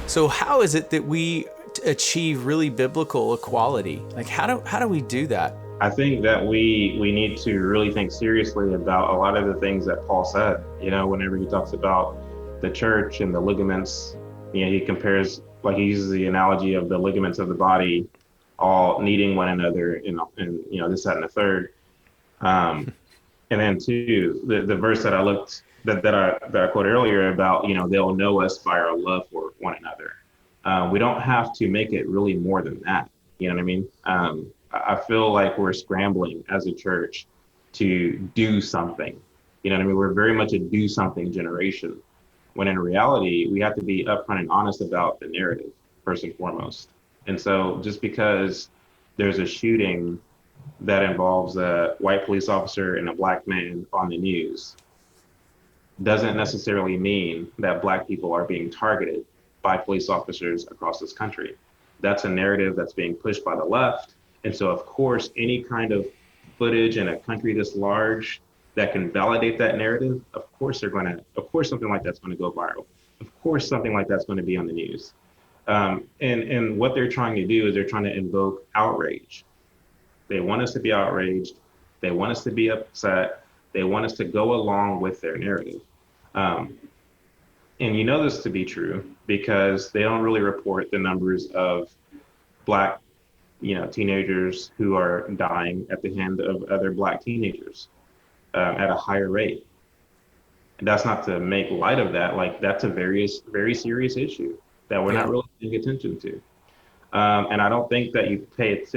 So how is it that we achieve really biblical equality? Like how do we do that? I think that we need to really think seriously about a lot of the things that Paul said. Whenever he talks about the church and the ligaments, he compares, like, he uses the analogy of the ligaments of the body all needing one another, and this, that, and the third. Um, and then too, the verse that I looked that I quoted earlier about, they'll know us by our love for one another. We don't have to make it really more than that. You know what I mean? I feel like we're scrambling as a church to do something. You know what I mean? We're very much a do something generation, when in reality, we have to be upfront and honest about the narrative, first and foremost. And so just because there's a shooting that involves a white police officer and a black man on the news doesn't necessarily mean that black people are being targeted by police officers across this country. That's a narrative that's being pushed by the left. And so, of course, any kind of footage in a country this large that can validate that narrative, of course, something like that's going to go viral. Of course, something like that's going to be on the news. And what they're trying to do is they're trying to invoke outrage. They want us to be outraged. They want us to be upset. They want us to go along with their narrative. Um, and you know this to be true because they don't really report the numbers of black, teenagers who are dying at the hand of other black teenagers at a higher rate. And that's not to make light of that. Like, that's a very serious issue that we're not Yeah. really paying attention to. And I don't think that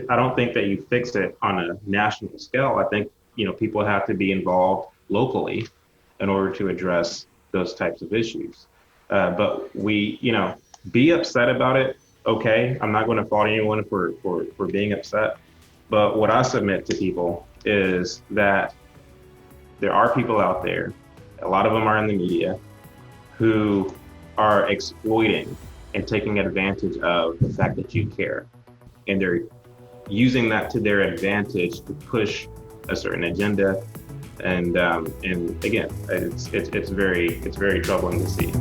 I don't think that you fix it on a national scale. I think, people have to be involved locally in order to address those types of issues. But be upset about it. Okay. I'm not going to fault anyone for being upset. But what I submit to people is that there are people out there, a lot of them are in the media, who are exploiting and taking advantage of the fact that you care. And they're using that to their advantage to push a certain agenda. And again, it's very troubling to see.